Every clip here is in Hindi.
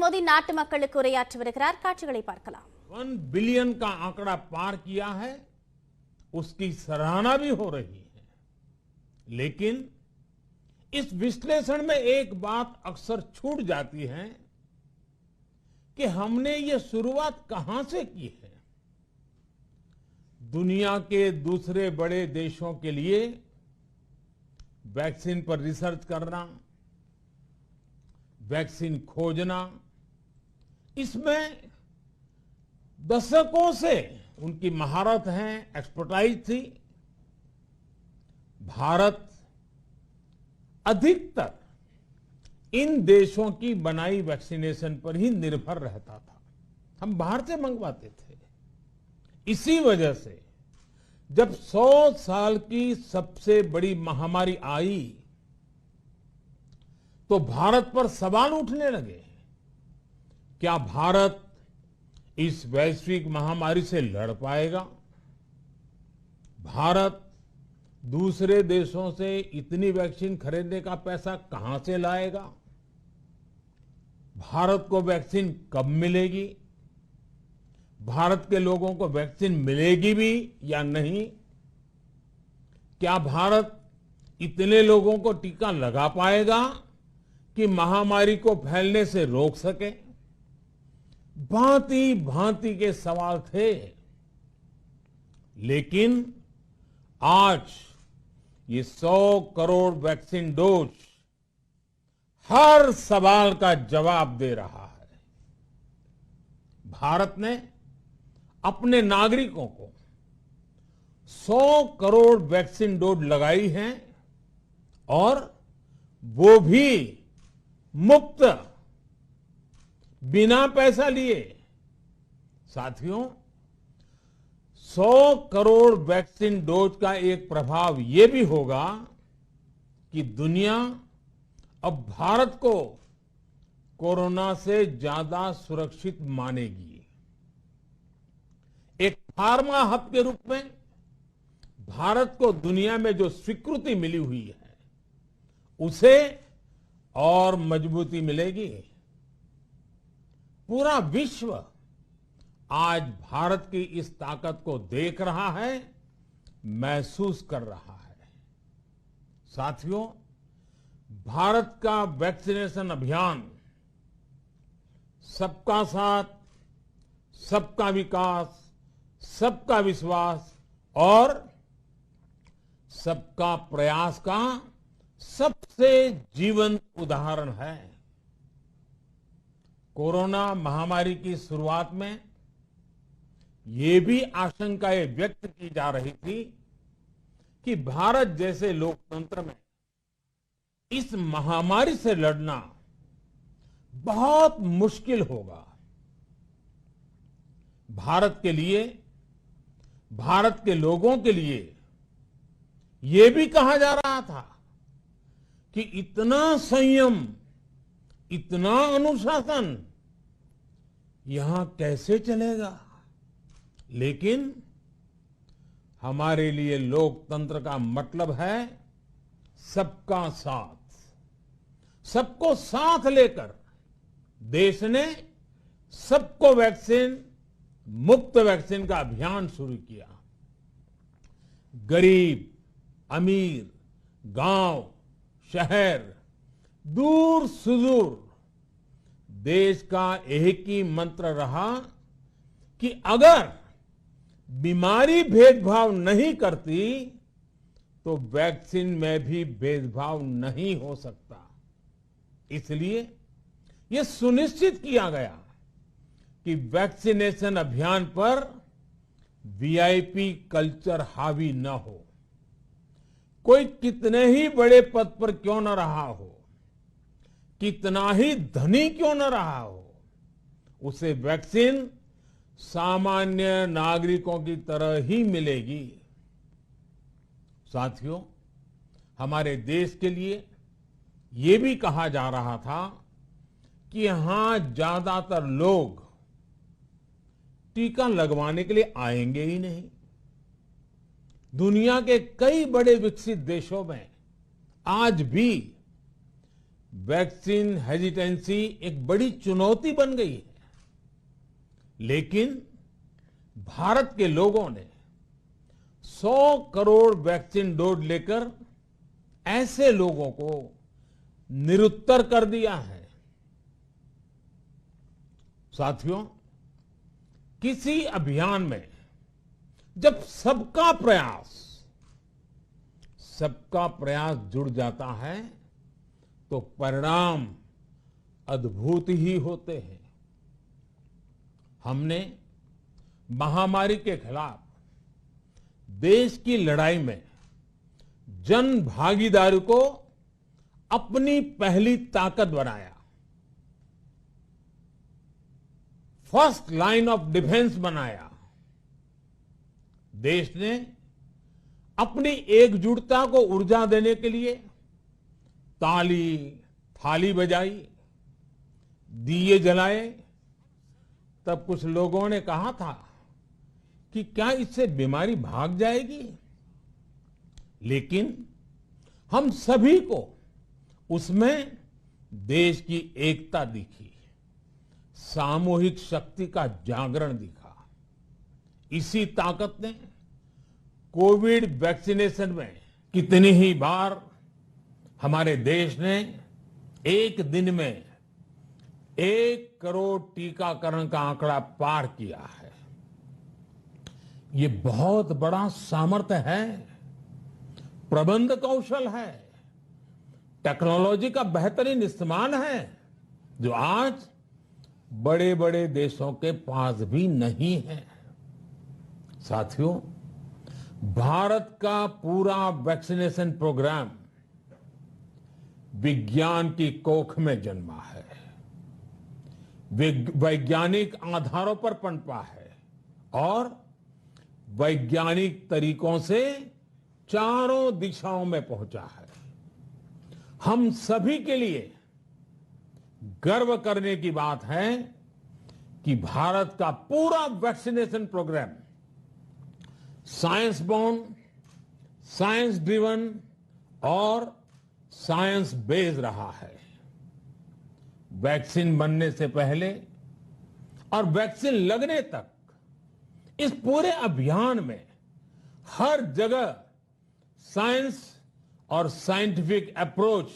மோடி நாட்டு மக்களுக்கு உரையாற்றி வருகிறார். காட்சிகளை பார்க்கலாம். 1 बिलियन का आंकड़ा पार किया है, उसकी सराहना भी हो रही है। लेकिन इस विश्लेषण में एक बात अक्सर छूट जाती है कि हमने ये शुरुआत कहां से की है। दुनिया के दूसरे बड़े देशों के लिए वैक्सीन पर रिसर्च करना, वैक्सीन खोजना, इसमें दशकों से उनकी महारत है, एक्सपर्टाइज थी। भारत अधिकतर इन देशों की बनाई वैक्सीनेशन पर ही निर्भर रहता था। हम बाहर से मंगवाते थे। इसी वजह से जब 100 साल की सबसे बड़ी महामारी आई तो भारत पर सवाल उठने लगे। क्या भारत इस वैश्विक महामारी से लड़ पाएगा? भारत दूसरे देशों से इतनी वैक्सीन खरीदने का पैसा कहां से लाएगा? भारत को वैक्सीन कब मिलेगी? भारत के लोगों को वैक्सीन मिलेगी भी या नहीं? क्या भारत इतने लोगों को टीका लगा पाएगा कि महामारी को फैलने से रोक सके? भांति भांति के सवाल थे। लेकिन आज ये 100 करोड़ वैक्सीन डोज हर सवाल का जवाब दे रहा है। भारत ने अपने नागरिकों को 100 करोड़ वैक्सीन डोज लगाई है और वो भी मुफ्त, बिना पैसा लिए। साथियों, 100 करोड़ वैक्सीन डोज का एक प्रभाव यह भी होगा कि दुनिया अब भारत को कोरोना से ज्यादा सुरक्षित मानेगी। एक फार्मा हब के रूप में भारत को दुनिया में जो स्वीकृति मिली हुई है, उसे और मजबूती मिलेगी। पूरा विश्व आज भारत की इस ताकत को देख रहा है, महसूस कर रहा है। साथियों, भारत का वैक्सीनेशन अभियान सबका साथ, सबका विकास, सबका विश्वास और सबका प्रयास का सबसे जीवंत उदाहरण है। कोरोना महामारी की शुरुआत में ये भी आशंकाएं व्यक्त की जा रही थी कि भारत जैसे लोकतंत्र में इस महामारी से लड़ना बहुत मुश्किल होगा। भारत के लिए, भारत के लोगों के लिए ये भी कहा जा रहा था कि इतना संयम, इतना अनुशासन यहां कैसे चलेगा। लेकिन हमारे लिए लोकतंत्र का मतलब है सबका साथ। सबको साथ लेकर देश ने सबको वैक्सीन, मुफ्त वैक्सीन का अभियान शुरू किया। गरीब, अमीर, गांव, शहर, दूर सुदूर, देश का एक ही मंत्र रहा कि अगर बीमारी भेदभाव नहीं करती तो वैक्सीन में भी भेदभाव नहीं हो सकता। इसलिए यह सुनिश्चित किया गया कि वैक्सीनेशन अभियान पर वीआईपी कल्चर हावी न हो। कोई कितने ही बड़े पद पर क्यों न रहा हो, कितना ही धनी क्यों न रहा हो, उसे वैक्सीन सामान्य नागरिकों की तरह ही मिलेगी। साथियों, हमारे देश के लिए ये भी कहा जा रहा था कि यहां ज्यादातर लोग टीका लगवाने के लिए आएंगे ही नहीं। दुनिया के कई बड़े विकसित देशों में आज भी वैक्सीन हेजिटेंसी एक बड़ी चुनौती बन गई है, लेकिन भारत के लोगों ने 100 करोड़ वैक्सीन डोज लेकर ऐसे लोगों को निरुत्तर कर दिया है। साथियों, किसी अभियान में जब सबका प्रयास जुड़ जाता है तो परिणाम अद्भुत ही होते हैं। हमने महामारी के खिलाफ देश की लड़ाई में जन भागीदारी को अपनी पहली ताकत बनाया, फर्स्ट लाइन ऑफ डिफेंस बनाया। देश ने अपनी एकजुटता को ऊर्जा देने के लिए ताली थाली बजाई, दिए जलाए। तब कुछ लोगों ने कहा था कि क्या इससे बीमारी भाग जाएगी, लेकिन हम सभी को उसमें देश की एकता दिखी, सामूहिक शक्ति का जागरण दिखा। इसी ताकत ने कोविड वैक्सीनेशन में कितनी ही बार हमारे देश ने एक दिन में 1 करोड़ टीकाकरण का आंकड़ा पार किया है। ये बहुत बड़ा सामर्थ्य है, प्रबंध कौशल है, टेक्नोलॉजी का बेहतरीन इस्तेमाल है, जो आज बड़े बड़े देशों के पास भी नहीं है। साथियों, भारत का पूरा वैक्सीनेशन प्रोग्राम विज्ञान की कोख में जन्मा है, वैज्ञानिक आधारों पर पनपा है और वैज्ञानिक तरीकों से चारों दिशाओं में पहुंचा है। हम सभी के लिए गर्व करने की बात है कि भारत का पूरा vaccination programme science born, science driven और साइंस बेस्ड रहा है। वैक्सीन बनने से पहले और वैक्सीन लगने तक इस पूरे अभियान में हर जगह साइंस और साइंटिफिक अप्रोच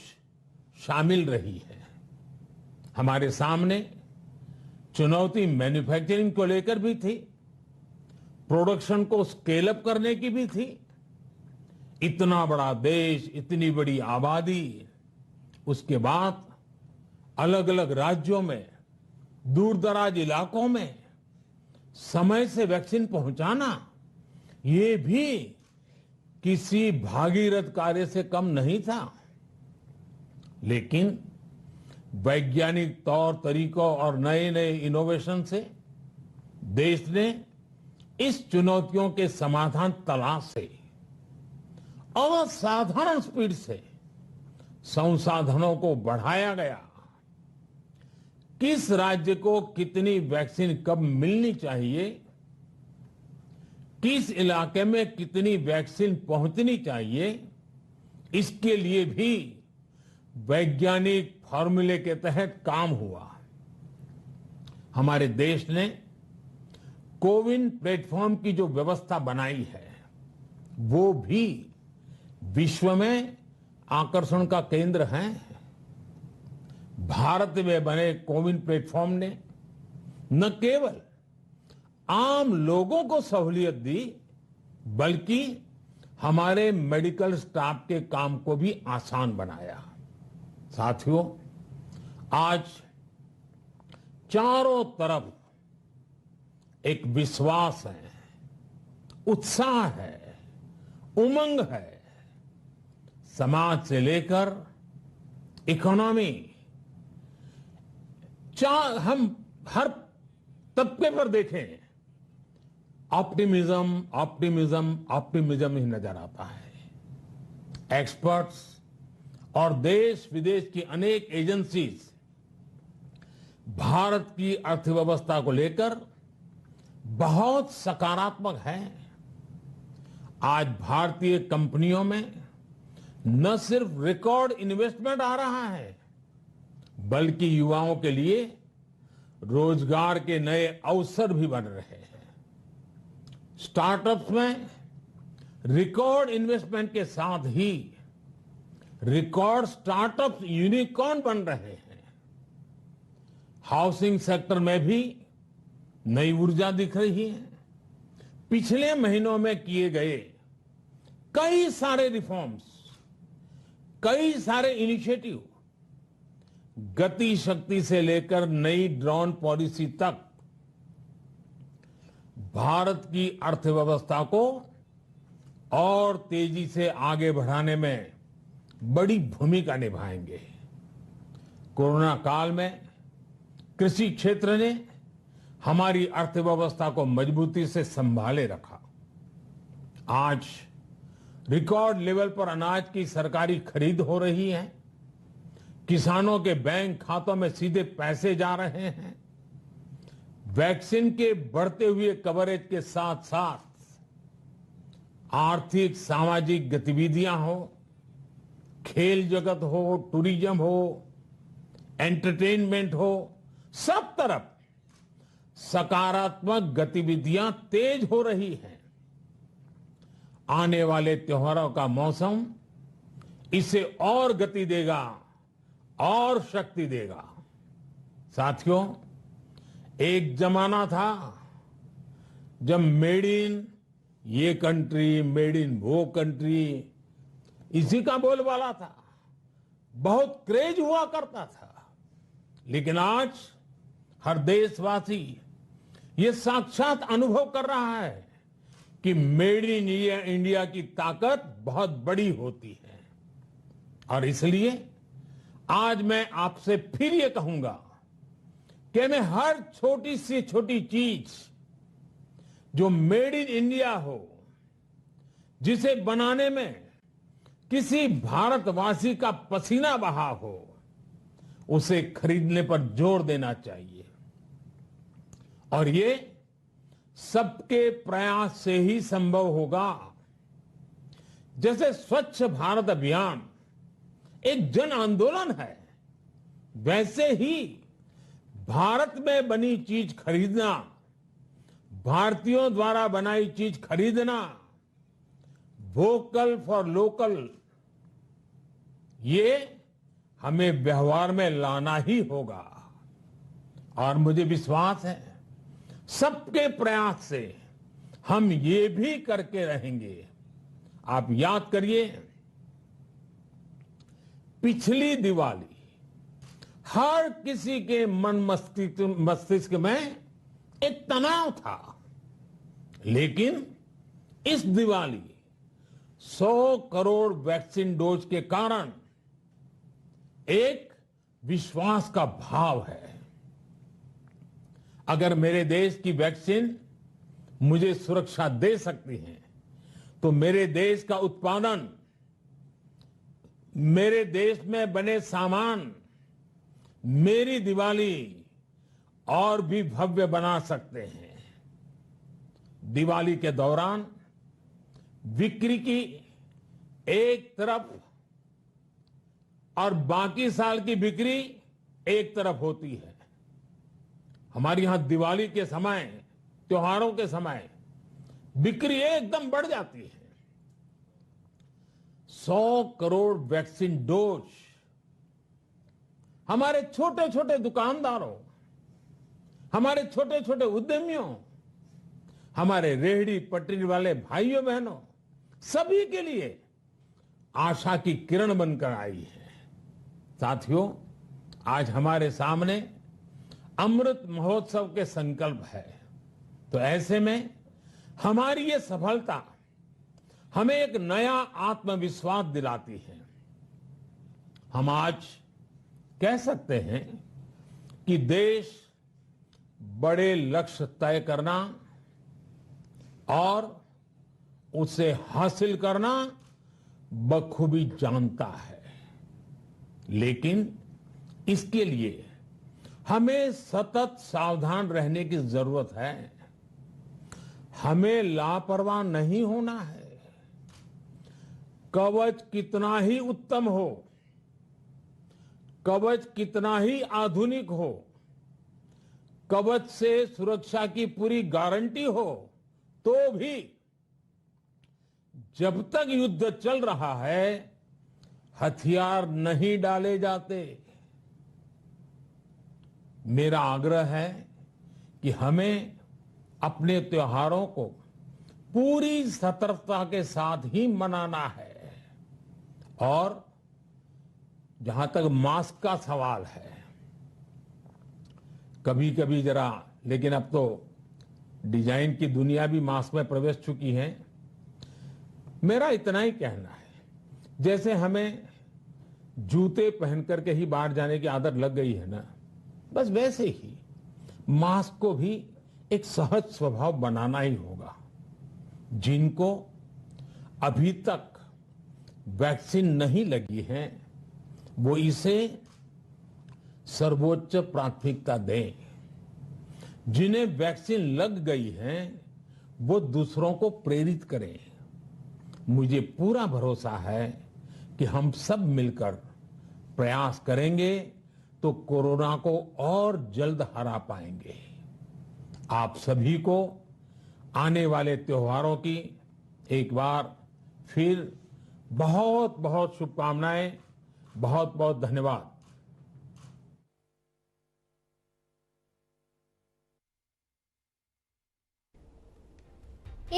शामिल रही है। हमारे सामने चुनौती मैन्युफैक्चरिंग को लेकर भी थी, प्रोडक्शन को स्केल अप करने की भी थी। इतना बड़ा देश, इतनी बड़ी आबादी, उसके बाद अलग अलग राज्यों में, दूर दराज इलाकों में समय से वैक्सीन पहुंचाना, ये भी किसी भागीरथ कार्य से कम नहीं था। लेकिन वैज्ञानिक तौर तरीकों और नए नए इनोवेशन से देश ने इस चुनौतियों के समाधान तलाशे असाधारण स्पीड से संसाधनों को बढ़ाया गया। किस राज्य को कितनी वैक्सीन कब मिलनी चाहिए, किस इलाके में कितनी वैक्सीन पहुंचनी चाहिए, इसके लिए भी वैज्ञानिक फॉर्मूले के तहत काम हुआ। हमारे देश ने कोविन प्लेटफॉर्म की जो व्यवस्था बनाई है, वो भी विश्व में आकर्षण का केंद्र है। भारत में बने कोविन प्लेटफॉर्म ने न केवल आम लोगों को सहूलियत दी, बल्कि हमारे मेडिकल स्टाफ के काम को भी आसान बनाया। साथियों, आज चारों तरफ एक विश्वास है, उत्साह है, उमंग है। समाज से लेकर इकोनॉमी, हम हर तबके पर देखें, ऑप्टिमिज्म ऑप्टिमिज्म ऑप्टिमिज्म ही नजर आता है। एक्सपर्ट्स और देश विदेश की अनेक एजेंसीज भारत की अर्थव्यवस्था को लेकर बहुत सकारात्मक है। आज भारतीय कंपनियों में न सिर्फ रिकॉर्ड इन्वेस्टमेंट आ रहा है, बल्कि युवाओं के लिए रोजगार के नए अवसर भी बन रहे हैं। स्टार्टअप्स में रिकॉर्ड इन्वेस्टमेंट के साथ ही रिकॉर्ड स्टार्टअप्स यूनिकॉर्न बन रहे हैं। हाउसिंग सेक्टर में भी नई ऊर्जा दिख रही है। पिछले महीनों में किए गए कई सारे रिफॉर्म्स, कई सारे इनिशिएटिव, गति शक्ति से लेकर नई ड्रोन पॉलिसी तक भारत की अर्थव्यवस्था को और तेजी से आगे बढ़ाने में बड़ी भूमिका निभाएंगे। कोरोना काल में कृषि क्षेत्र ने हमारी अर्थव्यवस्था को मजबूती से संभाले रखा। आज रिकॉर्ड लेवल पर अनाज की सरकारी खरीद हो रही है। किसानों के बैंक खातों में सीधे पैसे जा रहे हैं। वैक्सीन के बढ़ते हुए कवरेज के साथ साथ आर्थिक सामाजिक गतिविधियां हो, खेल जगत हो, टूरिज्म हो, एंटरटेनमेंट हो, सब तरफ सकारात्मक गतिविधियां तेज हो रही हैं। आने वाले त्योहारों का मौसम इसे और गति देगा और शक्ति देगा। साथियों, एक जमाना था जब मेड इन ये कंट्री, मेड इन वो कंट्री, इसी का बोलबाला था। बहुत क्रेज हुआ करता था। लेकिन आज हर देशवासी ये साक्षात अनुभव कर रहा है कि मेड इन इंडिया की ताकत बहुत बड़ी होती है। और इसलिए आज मैं आपसे फिर ये कहूंगा कि मैं हर छोटी से छोटी चीज जो मेड इन इंडिया हो, जिसे बनाने में किसी भारतवासी का पसीना बहा हो, उसे खरीदने पर जोर देना चाहिए। और ये सबके प्रयास से ही संभव होगा। जैसे स्वच्छ भारत अभियान एक जन आंदोलन है, वैसे ही भारत में बनी चीज खरीदना, भारतीयों द्वारा बनाई चीज खरीदना, वोकल फॉर लोकल, ये हमें व्यवहार में लाना ही होगा। और मुझे विश्वास है सबके प्रयास से हम ये भी करके रहेंगे। आप याद करिए, पिछली दिवाली हर किसी के मन मस्तिष्क में एक तनाव था, लेकिन इस दिवाली 100 करोड़ वैक्सीन डोज के कारण एक विश्वास का भाव है। अगर मेरे देश की वैक्सीन मुझे सुरक्षा दे सकती है, तो मेरे देश का उत्पादन, मेरे देश में बने सामान मेरी दिवाली और भी भव्य बना सकते हैं। दिवाली के दौरान बिक्री की एक तरफ और बाकी साल की बिक्री एक तरफ होती है। हमारे यहां दिवाली के समय, त्योहारों के समय बिक्री एकदम बढ़ जाती है। 100 करोड़ वैक्सीन डोज हमारे छोटे छोटे दुकानदारों, हमारे छोटे छोटे उद्यमियों, हमारे रेहड़ी पटरी वाले भाइयों बहनों, सभी के लिए आशा की किरण बनकर आई है। साथियों, आज हमारे सामने अमृत महोत्सव के संकल्प है। तो ऐसे में हमारी ये सफलता हमें एक नया आत्मविश्वास दिलाती है। हम आज कह सकते हैं कि देश बड़े लक्ष्य तय करना और उसे हासिल करना बखूबी जानता है, लेकिन इसके लिए हमें सतत सावधान रहने की जरूरत है। हमें लापरवाह नहीं होना है। कवच कितना ही उत्तम हो, कवच कितना ही आधुनिक हो, कवच से सुरक्षा की पूरी गारंटी हो, तो भी जब तक युद्ध चल रहा है हथियार नहीं डाले जाते। मेरा आग्रह है कि हमें अपने त्योहारों को पूरी सतर्कता के साथ ही मनाना है। और जहां तक मास्क का सवाल है, कभी कभी जरा, लेकिन अब तो डिजाइन की दुनिया भी मास्क में प्रवेश चुकी है। मेरा इतना ही कहना है, जैसे हमें जूते पहन करके ही बाहर जाने की आदत लग गई है ना, बस वैसे ही मास्क को भी एक सहज स्वभाव बनाना ही होगा। जिनको अभी तक वैक्सीन नहीं लगी है वो इसे सर्वोच्च प्राथमिकता दें। जिन्हें वैक्सीन लग गई है वो दूसरों को प्रेरित करें। मुझे पूरा भरोसा है कि हम सब मिलकर प्रयास करेंगे तो कोरोना को और जल्द हरा पाएंगे। आप सभी को आने वाले त्योहारों की एक बार फिर बहुत बहुत शुभकामनाएं, बहुत बहुत धन्यवाद।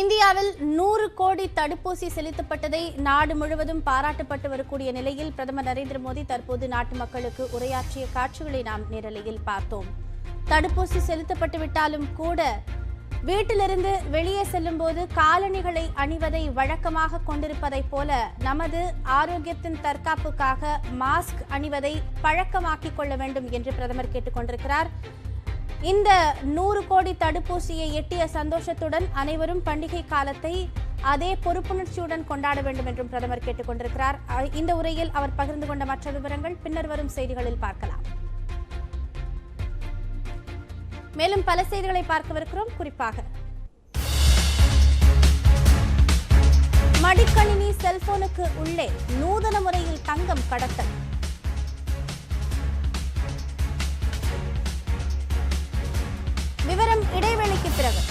இந்தியாவில் 100 கோடி தடுப்பூசி செலுத்தப்பட்டதை நாடு முழுவதும் பாராட்டப்பட்டு வரக்கூடிய நிலையில் பிரதமர் நரேந்திர மோடி தற்போது நாட்டு மக்களுக்கு உரையாற்றிய காட்சிகளை நாம் நேரலையில் பார்த்தோம். தடுப்பூசி செலுத்தப்பட்டு விட்டாலும் கூட வீட்டிலிருந்து வெளியே செல்லும் போது காலணிகளை அணிவதை வழக்கமாக கொண்டிருப்பதைப் போல நமது ஆரோக்கியத்தின் தற்காப்புக்காக மாஸ்க் அணிவதை பழக்கமாக்கிக் கொள்ள வேண்டும் என்று பிரதமர் கேட்டுக் கொண்டிருக்கிறார். இந்த 100 கோடி தடுப்பூசியை எட்டிய சந்தோஷத்துடன் அனைவரும் பண்டிகை காலத்தை அதே பொறுப்புணர்ச்சியுடன் கொண்டாட வேண்டும் என்றும் பிரதமர் கேட்டுக் கொண்டிருக்கிறார். இந்த உரையில் அவர் பகிர்ந்து கொண்ட மற்ற விவரங்கள் பின்னர் வரும் செய்திகளில் பார்க்கலாம். மேலும் பல செய்திகளை பார்க்கவிருக்கிறோம். குறிப்பாக மடிக்கணினி செல்போனுக்கு உள்ளே நூதன முறையில் தங்கம் கடத்தல். விவரம் இடைவேளைக்கு பிறகு.